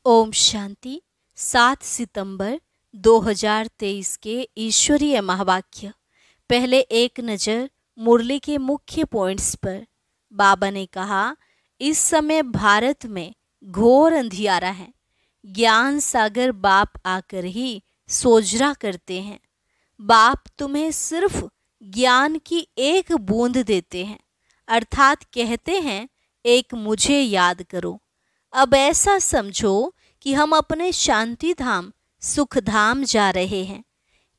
ओम शांति। 7 सितंबर 2023 के ईश्वरीय महावाक्य। पहले एक नज़र मुरली के मुख्य पॉइंट्स पर। बाबा ने कहा, इस समय भारत में घोर अंधियारा है। ज्ञान सागर बाप आकर ही सोजरा करते हैं। बाप तुम्हें सिर्फ ज्ञान की एक बूंद देते हैं, अर्थात कहते हैं एक मुझे याद करो। अब ऐसा समझो कि हम अपने शांति धाम सुख धाम जा रहे हैं।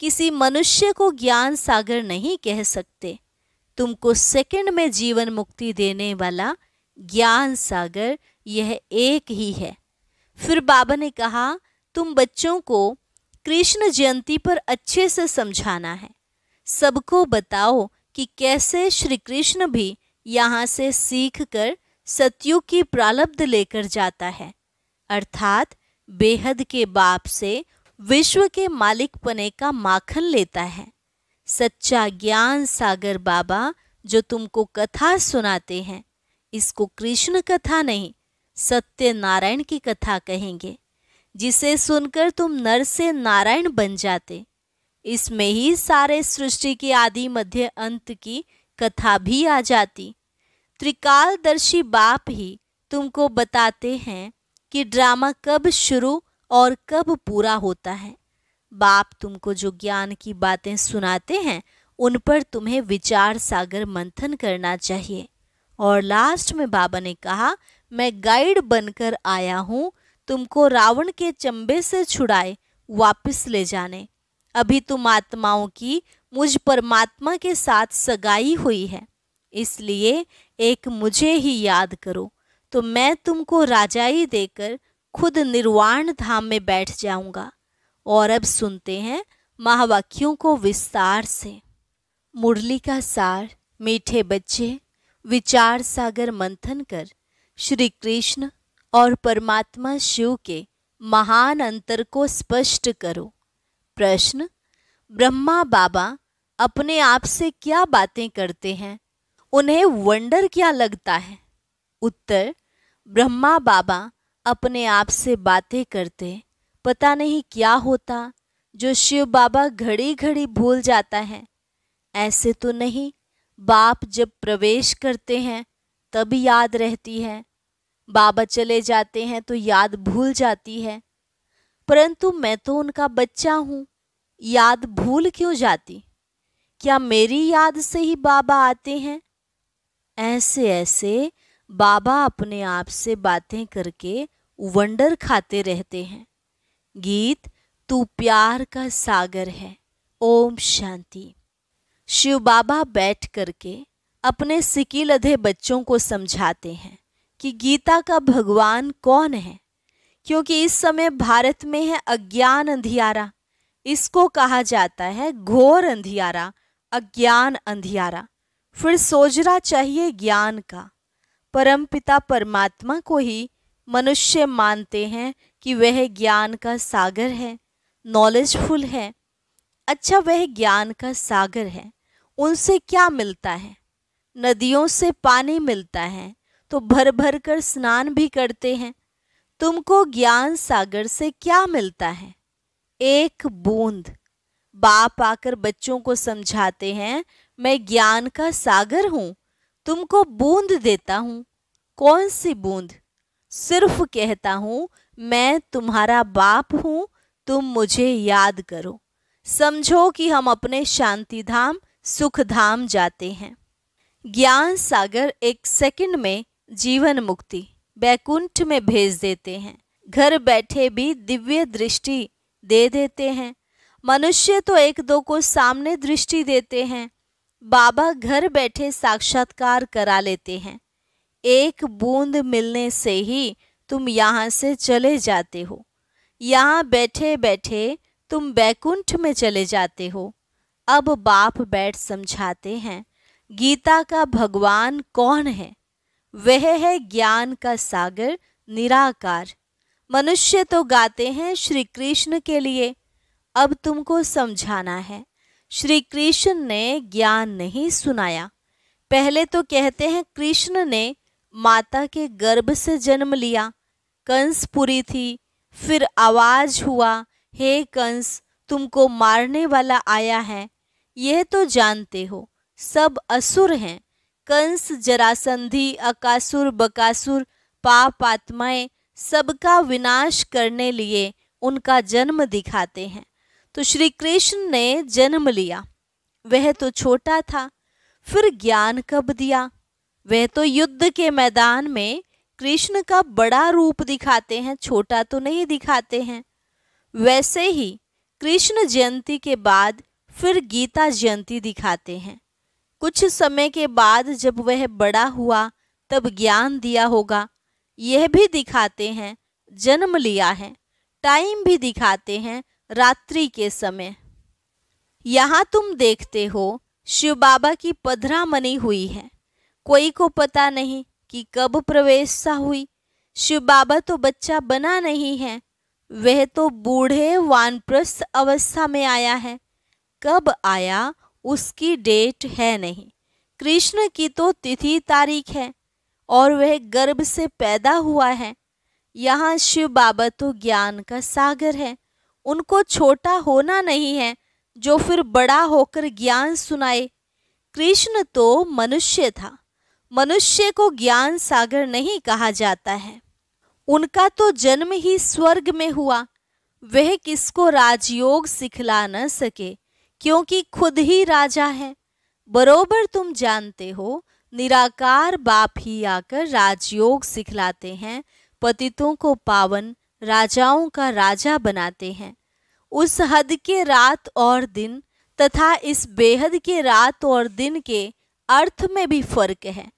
किसी मनुष्य को ज्ञान सागर नहीं कह सकते। तुमको सेकंड में जीवन मुक्ति देने वाला ज्ञान सागर यह एक ही है। फिर बाबा ने कहा, तुम बच्चों को कृष्ण जयंती पर अच्छे से समझाना है। सबको बताओ कि कैसे श्री कृष्ण भी यहाँ से सीख कर सतयुग की प्रारब्ध लेकर जाता है, अर्थात बेहद के बाप से विश्व के मालिक पने का माखन लेता है। सच्चा ज्ञान सागर बाबा जो तुमको कथा सुनाते हैं, इसको कृष्ण कथा नहीं सत्य नारायण की कथा कहेंगे, जिसे सुनकर तुम नर से नारायण बन जाते। इसमें ही सारे सृष्टि के आदि मध्य अंत की कथा भी आ जाती। त्रिकालदर्शी बाप ही तुमको बताते हैं कि ड्रामा कब शुरू और कब पूरा होता है। बाप तुमको जो ज्ञान की बातें सुनाते हैं, उन पर तुम्हें विचार सागर मंथन करना चाहिए। और लास्ट में बाबा ने कहा, मैं गाइड बनकर आया हूँ तुमको रावण के चंबे से छुड़ाए वापस ले जाने। अभी तुम आत्माओं की मुझ परमात्मा के साथ सगाई हुई है, इसलिए एक मुझे ही याद करो, तो मैं तुमको राजाई देकर खुद निर्वाण धाम में बैठ जाऊंगा। और अब सुनते हैं महावाक्यों को विस्तार से। मुरली का सार। मीठे बच्चे, विचार सागर मंथन कर श्री कृष्ण और परमात्मा शिव के महान अंतर को स्पष्ट करो। प्रश्न, ब्रह्मा बाबा अपने आप से क्या बातें करते हैं? उन्हें वंडर क्या लगता है? उत्तर, ब्रह्मा बाबा अपने आप से बातें करते, पता नहीं क्या होता जो शिव बाबा घड़ी घड़ी भूल जाता है। ऐसे तो नहीं, बाप जब प्रवेश करते हैं तब याद रहती है, बाबा चले जाते हैं तो याद भूल जाती है। परंतु मैं तो उनका बच्चा हूँ, याद भूल क्यों जाती? क्या मेरी याद से ही बाबा आते हैं? ऐसे ऐसे बाबा अपने आप से बातें करके वंडर खाते रहते हैं। गीत, तू प्यार का सागर है। ओम शांति। शिव बाबा बैठ करके अपने सिकिलधे बच्चों को समझाते हैं कि गीता का भगवान कौन है, क्योंकि इस समय भारत में है अज्ञान अंधियारा। इसको कहा जाता है घोर अंधियारा, अज्ञान अंधियारा। फिर सोजरा चाहिए ज्ञान का। परमपिता परमात्मा को ही मनुष्य मानते हैं कि वह ज्ञान का सागर है, नॉलेजफुल है। अच्छा, वह ज्ञान का सागर है, उनसे क्या मिलता है? नदियों से पानी मिलता है तो भर भर कर स्नान भी करते हैं। तुमको ज्ञान सागर से क्या मिलता है? एक बूंद। बाप आकर बच्चों को समझाते हैं, मैं ज्ञान का सागर हूँ, तुमको बूंद देता हूँ। कौन सी बूंद? सिर्फ कहता हूँ मैं तुम्हारा बाप हूँ, तुम मुझे याद करो। समझो कि हम अपने शांति धाम सुख धाम जाते हैं। ज्ञान सागर एक सेकंड में जीवन मुक्ति बैकुंठ में भेज देते हैं। घर बैठे भी दिव्य दृष्टि दे देते हैं। मनुष्य तो एक दो को सामने दृष्टि देते हैं, बाबा घर बैठे साक्षात्कार करा लेते हैं। एक बूंद मिलने से ही तुम यहाँ से चले जाते हो। यहाँ बैठे बैठे तुम बैकुंठ में चले जाते हो। अब बाप बैठ समझाते हैं, गीता का भगवान कौन है? वह है ज्ञान का सागर निराकार। मनुष्य तो गाते हैं श्री कृष्ण के लिए, अब तुमको समझाना है। श्री कृष्ण ने ज्ञान नहीं सुनाया। पहले तो कहते हैं कृष्ण ने माता के गर्भ से जन्म लिया, कंसपुरी थी, फिर आवाज हुआ, हे कंस, तुमको मारने वाला आया है। यह तो जानते हो सब असुर हैं। कंस, जरासंधी, अकासुर, बकासुर, पाप आत्माएं सबका विनाश करने लिए उनका जन्म दिखाते हैं। तो श्री कृष्ण ने जन्म लिया, वह तो छोटा था। फिर ज्ञान कब दिया? वह तो युद्ध के मैदान में कृष्ण का बड़ा रूप दिखाते हैं, छोटा तो नहीं दिखाते हैं। वैसे ही कृष्ण जयंती के बाद फिर गीता जयंती दिखाते हैं। कुछ समय के बाद जब वह बड़ा हुआ तब ज्ञान दिया होगा, यह भी दिखाते हैं। जन्म लिया है, टाइम भी दिखाते हैं, रात्रि के समय। यहाँ तुम देखते हो शिव बाबा की पधरा मनी हुई है। कोई को पता नहीं कि कब प्रवेशता हुई। शिव बाबा तो बच्चा बना नहीं है, वह तो बूढ़े वानप्रस्थ अवस्था में आया है। कब आया उसकी डेट है नहीं। कृष्ण की तो तिथि तारीख है और वह गर्भ से पैदा हुआ है। यहाँ शिव बाबा तो ज्ञान का सागर है, उनको छोटा होना नहीं है जो फिर बड़ा होकर ज्ञान सुनाए। कृष्ण तो मनुष्य था, मनुष्य को ज्ञान सागर नहीं कहा जाता है। उनका तो जन्म ही स्वर्ग में हुआ। वह किसको राजयोग सिखला न सके, क्योंकि खुद ही राजा है। बरोबर तुम जानते हो, निराकार बाप ही आकर राजयोग सिखलाते हैं, पतितों को पावन, राजाओं का राजा बनाते हैं। उस हद के रात और दिन तथा इस बेहद के रात और दिन के अर्थ में भी फर्क है।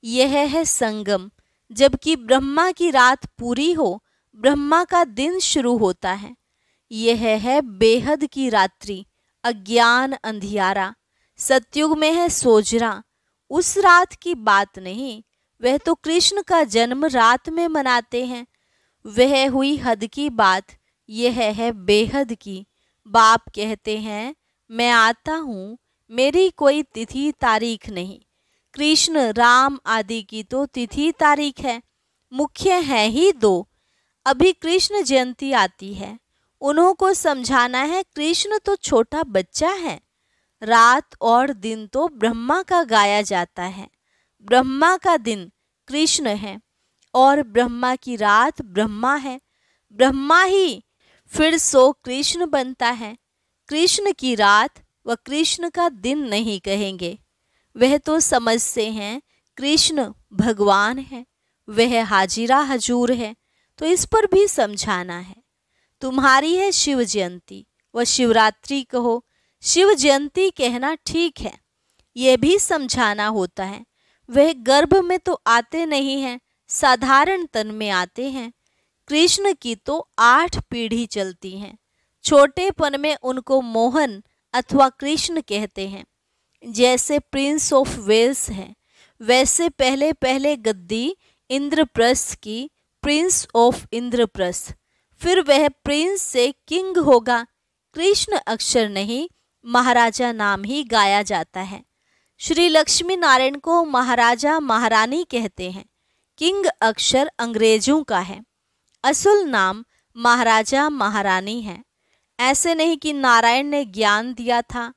यह है संगम। जबकि ब्रह्मा की रात पूरी हो, ब्रह्मा का दिन शुरू होता है। यह है बेहद की रात्रि, अज्ञान अंधियारा। सतयुग में है सोजरा। उस रात की बात नहीं, वह तो कृष्ण का जन्म रात में मनाते हैं। वह हुई हद की बात, यह है बेहद की। बाप कहते हैं, मैं आता हूँ, मेरी कोई तिथि तारीख नहीं। कृष्ण, राम आदि की तो तिथि तारीख है, मुख्य है ही दो। अभी कृष्ण जयंती आती है, उन्हों को समझाना है कृष्ण तो छोटा बच्चा है। रात और दिन तो ब्रह्मा का गाया जाता है। ब्रह्मा का दिन कृष्ण है और ब्रह्मा की रात ब्रह्मा है। ब्रह्मा ही फिर सो कृष्ण बनता है। कृष्ण की रात व कृष्ण का दिन नहीं कहेंगे। वह तो समझते हैं कृष्ण भगवान है, वह हाजिरा हजूर है। तो इस पर भी समझाना है। तुम्हारी है शिव जयंती व शिवरात्रि कहो, शिव जयंती कहना ठीक है, यह भी समझाना होता है। वह गर्भ में तो आते नहीं हैं, साधारण तन में आते हैं। कृष्ण की तो 8 पीढ़ी चलती हैं। छोटेपन में उनको मोहन अथवा कृष्ण कहते हैं। जैसे प्रिंस ऑफ वेल्स है, वैसे पहले पहले गद्दी इंद्रप्रस्थ की, प्रिंस ऑफ इंद्रप्रस्थ। फिर वह प्रिंस से किंग होगा। कृष्ण अक्षर नहीं, महाराजा नाम ही गाया जाता है। श्री लक्ष्मी नारायण को महाराजा महारानी कहते हैं। किंग अक्षर अंग्रेजों का है, असुल नाम महाराजा महारानी है। ऐसे नहीं कि नारायण ने ज्ञान दिया था,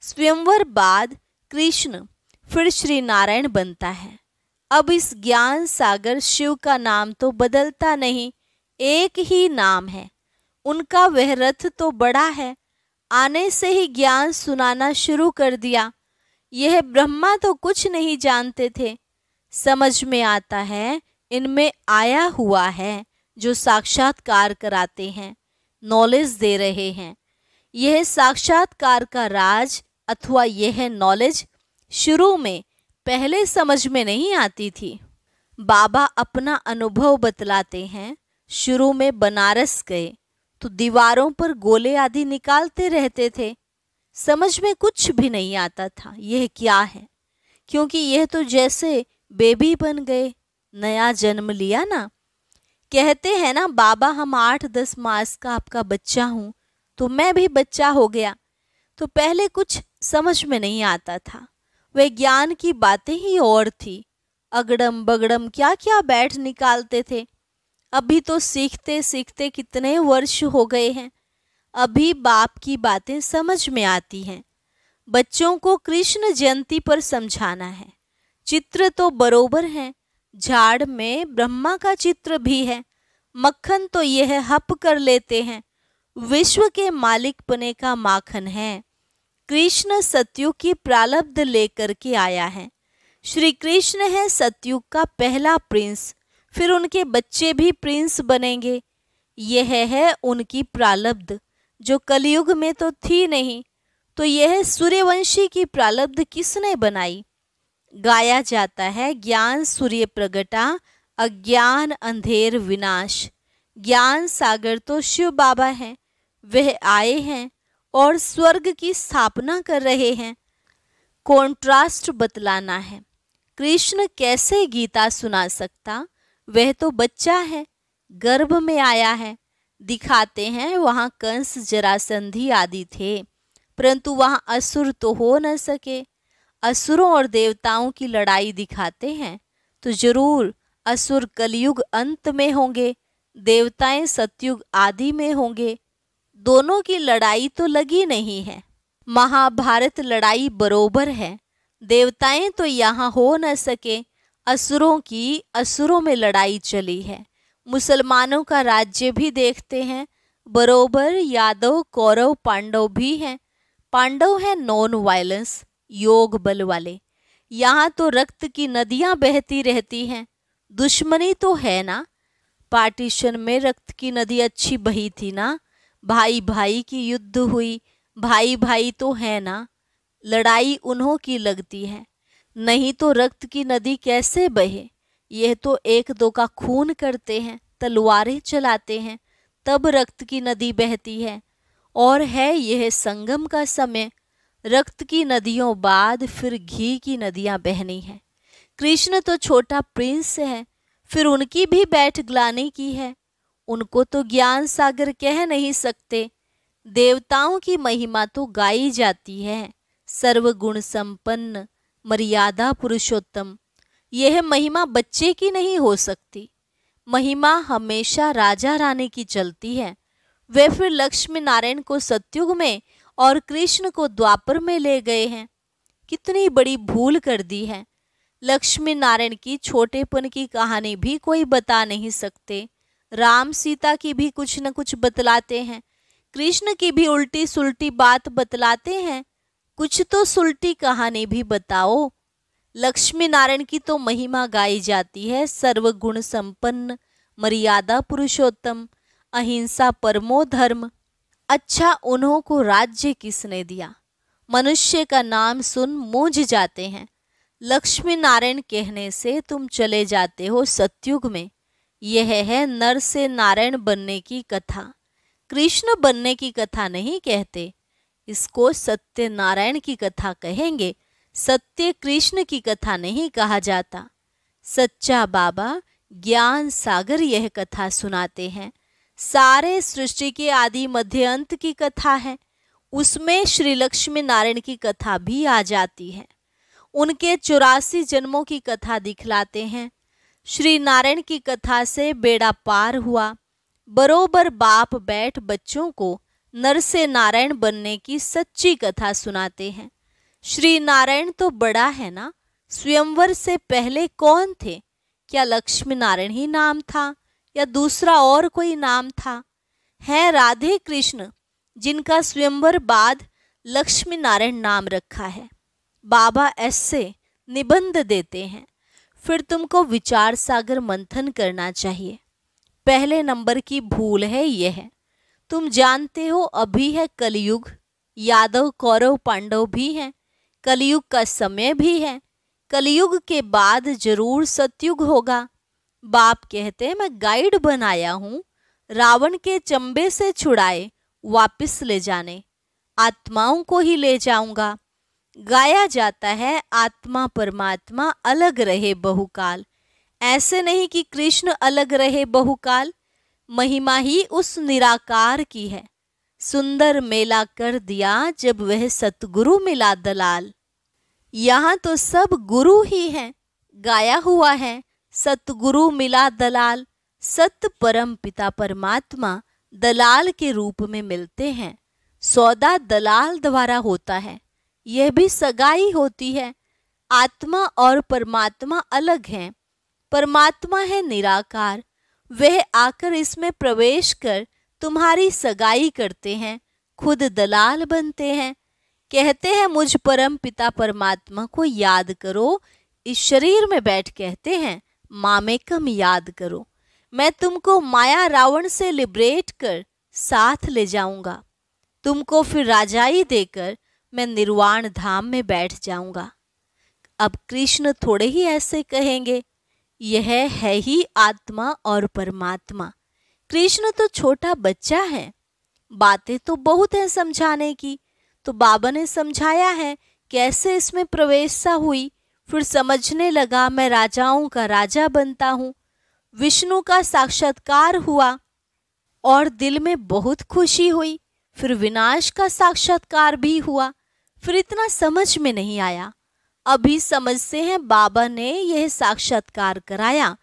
स्वयंवर बाद कृष्ण फिर श्री नारायण बनता है। अब इस ज्ञान सागर शिव का नाम तो बदलता नहीं, एक ही नाम है। उनका वह रथ तो बड़ा है, आने से ही ज्ञान सुनाना शुरू कर दिया। यह ब्रह्मा तो कुछ नहीं जानते थे। समझ में आता है इनमें आया हुआ है जो साक्षात्कार कराते हैं, नॉलेज दे रहे हैं। यह साक्षात्कार का राज अथवा यह नॉलेज शुरू में पहले समझ में नहीं आती थी। बाबा अपना अनुभव बतलाते हैं। शुरू में बनारस गए तो दीवारों पर गोले आदि निकालते रहते थे। समझ में कुछ भी नहीं आता था यह क्या है, क्योंकि यह तो जैसे बेबी बन गए, नया जन्म लिया ना। कहते हैं ना बाबा हम 8-10 मास का आपका बच्चा हूँ, तो मैं भी बच्चा हो गया। तो पहले कुछ समझ में नहीं आता था, वह ज्ञान की बातें ही और थी। अगड़म बगड़म क्या क्या बैठ निकालते थे। अभी तो सीखते सीखते कितने वर्ष हो गए हैं, अभी बाप की बातें समझ में आती हैं। बच्चों को कृष्ण जयंती पर समझाना है। चित्र तो बरोबर है, झाड़ में ब्रह्मा का चित्र भी है। मक्खन तो यह हप कर लेते हैं, विश्व के मालिक बने का माखन है। कृष्ण सतयुग की प्रारब्ध लेकर के आया है। श्री कृष्ण है सतयुग का पहला प्रिंस, फिर उनके बच्चे भी प्रिंस बनेंगे। यह है उनकी प्रारब्ध, जो कलयुग में तो थी नहीं। तो यह सूर्यवंशी की प्रारब्ध किसने बनाई? गाया जाता है, ज्ञान सूर्य प्रगटा, अज्ञान अंधेर विनाश। ज्ञान सागर तो शिव बाबा हैं, वह आए हैं और स्वर्ग की स्थापना कर रहे हैं। कॉन्ट्रास्ट बतलाना है। कृष्ण कैसे गीता सुना सकता? वह तो बच्चा है, गर्भ में आया है। दिखाते हैं वहाँ कंस जरासंधी आदि थे, परंतु वहाँ असुर तो हो न सके। असुरों और देवताओं की लड़ाई दिखाते हैं तो जरूर असुर कलयुग अंत में होंगे, देवताएं सतयुग आदि में होंगे। दोनों की लड़ाई तो लगी नहीं है। महाभारत लड़ाई बरोबर है। देवताएं तो यहाँ हो न सके, असुरों की असुरों में लड़ाई चली है। मुसलमानों का राज्य भी देखते हैं, बरोबर यादव कौरव पांडव भी हैं। पांडव हैं नॉन वायलेंस, योग बल वाले। यहाँ तो रक्त की नदियाँ बहती रहती हैं। दुश्मनी तो है ना। पार्टीशन में रक्त की नदी अच्छी बही थी ना। भाई भाई की युद्ध हुई, भाई भाई तो है ना। लड़ाई उन्हों की लगती है, नहीं तो रक्त की नदी कैसे बहे? यह तो एक दो का खून करते हैं, तलवारें चलाते हैं, तब रक्त की नदी बहती है। और है यह संगम का समय। रक्त की नदियों बाद फिर घी की नदियां बहनी हैं। कृष्ण तो छोटा प्रिंस है, फिर उनकी भी बैठ ग्लानि की है। उनको तो ज्ञान सागर कह नहीं सकते। देवताओं की महिमा तो गाई जाती है, सर्वगुण संपन्न मर्यादा पुरुषोत्तम। यह महिमा बच्चे की नहीं हो सकती। महिमा हमेशा राजा रानी की चलती है। वे फिर लक्ष्मी नारायण को सतयुग में और कृष्ण को द्वापर में ले गए हैं। कितनी बड़ी भूल कर दी है। लक्ष्मी नारायण की छोटेपन की कहानी भी कोई बता नहीं सकते। राम सीता की भी कुछ न कुछ बतलाते हैं, कृष्ण की भी उल्टी सुल्टी बात बतलाते हैं। कुछ तो सुल्टी कहानी भी बताओ। लक्ष्मी नारायण की तो महिमा गाई जाती है, सर्वगुण संपन्न मर्यादा पुरुषोत्तम, अहिंसा परमो धर्म। अच्छा, उन्हों को राज्य किसने दिया? मनुष्य का नाम सुन मूंझ जाते हैं। लक्ष्मी नारायण कहने से तुम चले जाते हो सतयुग में। यह है नर से नारायण बनने की कथा, कृष्ण बनने की कथा नहीं कहते। इसको सत्य नारायण की कथा कहेंगे, सत्य कृष्ण की कथा नहीं कहा जाता। सच्चा बाबा ज्ञान सागर यह कथा सुनाते हैं। सारे सृष्टि के आदि मध्य अंत की कथा है, उसमें श्री लक्ष्मी नारायण की कथा भी आ जाती है। उनके 84 जन्मों की कथा दिखलाते हैं। श्री नारायण की कथा से बेड़ा पार हुआ। बरोबर बाप बैठ बच्चों को नर से नारायण बनने की सच्ची कथा सुनाते हैं। श्री नारायण तो बड़ा है ना। स्वयंवर से पहले कौन थे? क्या लक्ष्मी नारायण ही नाम था या दूसरा और कोई नाम था? है राधे कृष्ण, जिनका स्वयंवर बाद लक्ष्मी नारायण नाम रखा है। बाबा ऐसे निबंध देते हैं। फिर तुमको विचार सागर मंथन करना चाहिए। पहले नंबर की भूल है यह। तुम जानते हो अभी है कलयुग, यादव कौरव पांडव भी हैं, कलयुग का समय भी है। कलयुग के बाद जरूर सतयुग होगा। बाप कहते मैं गाइड बनाया हूँ, रावण के चंबे से छुड़ाए वापिस ले जाने, आत्माओं को ही ले जाऊंगा। गाया जाता है आत्मा परमात्मा अलग रहे बहुकाल। ऐसे नहीं कि कृष्ण अलग रहे बहुकाल, महिमा ही उस निराकार की है। सुंदर मेला कर दिया जब वह सतगुरु मिला दलाल। यहाँ तो सब गुरु ही हैं, गाया हुआ है सतगुरु मिला दलाल। सत्य परम पिता परमात्मा दलाल के रूप में मिलते हैं। सौदा दलाल द्वारा होता है, यह भी सगाई होती है। आत्मा और परमात्मा अलग हैं। परमात्मा है निराकार, वह आकर इसमें प्रवेश कर तुम्हारी सगाई करते हैं, खुद दलाल बनते हैं। कहते हैं मुझ परम पिता परमात्मा को याद करो। इस शरीर में बैठ कहते हैं मामेकम याद करो। मैं तुमको माया रावण से लिबरेट कर साथ ले जाऊंगा। तुमको फिर राजाई देकर मैं निर्वाण धाम में बैठ जाऊंगा। अब कृष्ण थोड़े ही ऐसे कहेंगे, यह है ही आत्मा और परमात्मा। कृष्ण तो छोटा बच्चा है, बातें तो बहुत हैं समझाने की। तो बाबा ने समझाया है कैसे इसमें प्रवेशता हुई। फिर समझने लगा मैं राजाओं का राजा बनता हूँ। विष्णु का साक्षात्कार हुआ और दिल में बहुत खुशी हुई। फिर विनाश का साक्षात्कार भी हुआ। फिर इतना समझ में नहीं आया। अभी समझते हैं बाबा ने यह साक्षात्कार कराया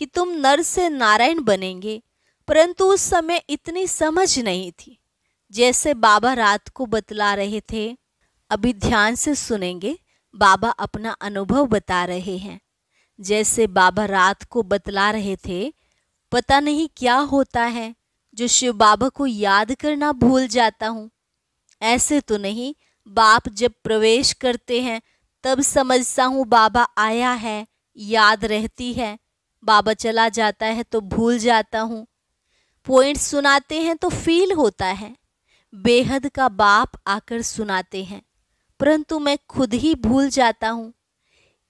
कि तुम नर से नारायण बनेंगे, परंतु उस समय इतनी समझ नहीं थी जैसे बाबा रात को बतला रहे थे। अभी ध्यान से सुनेंगे, बाबा अपना अनुभव बता रहे हैं। जैसे बाबा रात को बतला रहे थे, पता नहीं क्या होता है जो शिव बाबा को याद करना भूल जाता हूँ। ऐसे तो नहीं, बाप जब प्रवेश करते हैं तब समझता हूँ बाबा आया है, याद रहती है। बाबा चला जाता है तो भूल जाता हूँ। पॉइंट सुनाते हैं तो फील होता है। बेहद का बाप आकर सुनाते हैं, परंतु मैं खुद ही भूल जाता हूँ।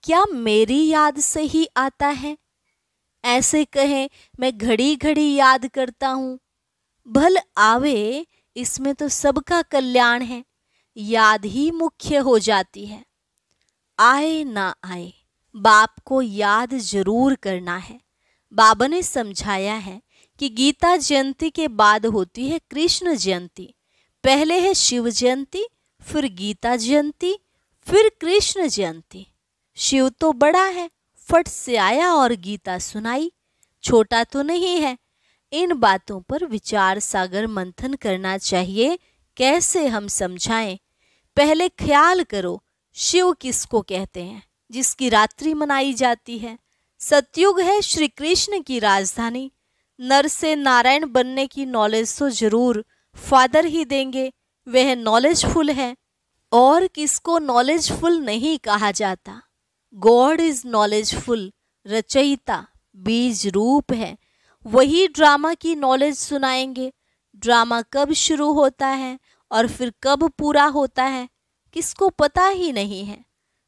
क्या मेरी याद से ही आता है? ऐसे कहें मैं घड़ी घड़ी याद करता हूँ। भल आवे, इसमें तो सबका कल्याण है। याद ही मुख्य हो जाती है। आए ना आए, बाप को याद जरूर करना है। बाबा ने समझाया है कि गीता जयंती के बाद होती है कृष्ण जयंती। पहले है शिव जयंती, फिर गीता जयंती, फिर कृष्ण जयंती। शिव तो बड़ा है, फट से आया और गीता सुनाई। छोटा तो नहीं है। इन बातों पर विचार सागर मंथन करना चाहिए। कैसे हम समझाएं? पहले ख्याल करो, शिव किसको कहते हैं जिसकी रात्रि मनाई जाती है? सतयुग है श्री कृष्ण की राजधानी। नर से नारायण बनने की नॉलेज तो जरूर फादर ही देंगे, वह नॉलेजफुल है। और किसको नॉलेजफुल नहीं कहा जाता? God is knowledgeful. रचयिता बीज रूप है, वही ड्रामा की नॉलेज सुनाएंगे। ड्रामा कब शुरू होता है और फिर कब पूरा होता है किसको पता ही नहीं है।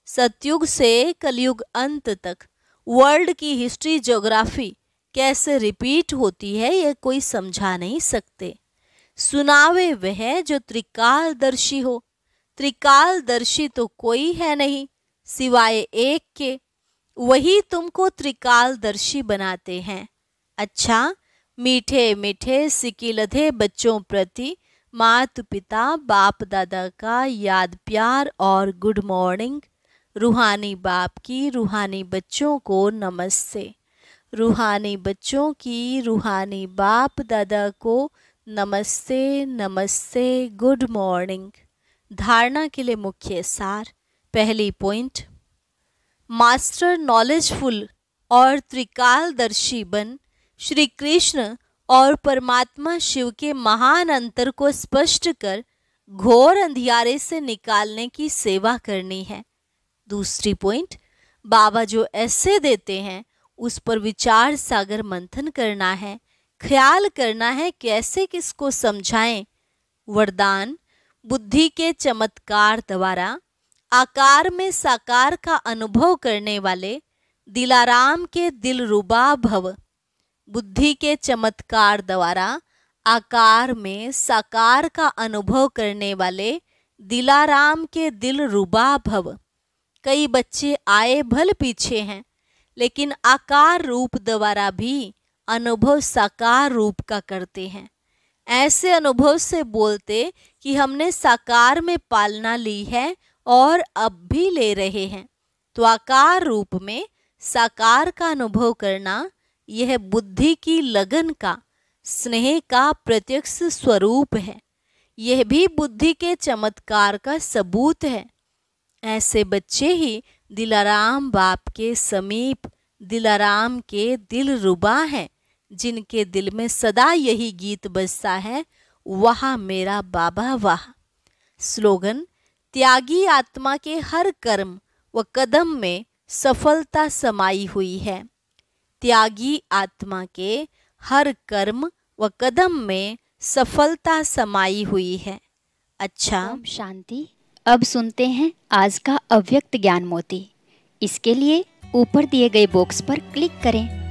सतयुग से कलयुग अंत तक वर्ल्ड की हिस्ट्री ज्योग्राफी कैसे रिपीट होती है यह कोई समझा नहीं सकते। सुनावे वह जो त्रिकालदर्शी हो। त्रिकालदर्शी तो कोई है नहीं सिवाय एक के, वही तुमको त्रिकालदर्शी बनाते हैं। अच्छा, मीठे मीठे सिकिलधे बच्चों प्रति माता पिता बाप दादा का याद प्यार और गुड मॉर्निंग। रूहानी बाप की रूहानी बच्चों को नमस्ते। रूहानी बच्चों की रूहानी बाप दादा को नमस्ते नमस्ते, गुड मॉर्निंग। धारणा के लिए मुख्य सार। पहली पॉइंट, मास्टर नॉलेजफुल और त्रिकालदर्शी बन श्री कृष्ण और परमात्मा शिव के महान अंतर को स्पष्ट कर घोर अंधियारे से निकालने की सेवा करनी है। दूसरी पॉइंट, बाबा जो ऐसे देते हैं उस पर विचार सागर मंथन करना है। ख्याल करना है कैसे किसको समझाएं। वरदान, बुद्धि के चमत्कार द्वारा आकार में साकार का अनुभव करने वाले दिलाराम के दिलरुबा भव। बुद्धि के चमत्कार द्वारा आकार में साकार का अनुभव करने वाले दिलाराम के दिलरुबा भव। कई बच्चे आए भल पीछे हैं, लेकिन आकार रूप द्वारा भी अनुभव साकार रूप का करते हैं। ऐसे अनुभव से बोलते कि हमने साकार में पालना ली है और अब भी ले रहे हैं। तो आकार रूप में साकार का अनुभव करना यह बुद्धि की लगन का, स्नेह का प्रत्यक्ष स्वरूप है। यह भी बुद्धि के चमत्कार का सबूत है। ऐसे बच्चे ही दिलाराम बाप के समीप, दिलाराम के दिल रुबा हैं, जिनके दिल में सदा यही गीत बजता है, वाह मेरा बाबा वाह। स्लोगन: त्यागी आत्मा के हर कर्म व कदम में सफलता समाई हुई है। त्यागी आत्मा के हर कर्म व कदम में सफलता समाई हुई है। अच्छा, ओम शांति। अब सुनते हैं आज का अव्यक्त ज्ञान मोती। इसके लिए ऊपर दिए गए बॉक्स पर क्लिक करें।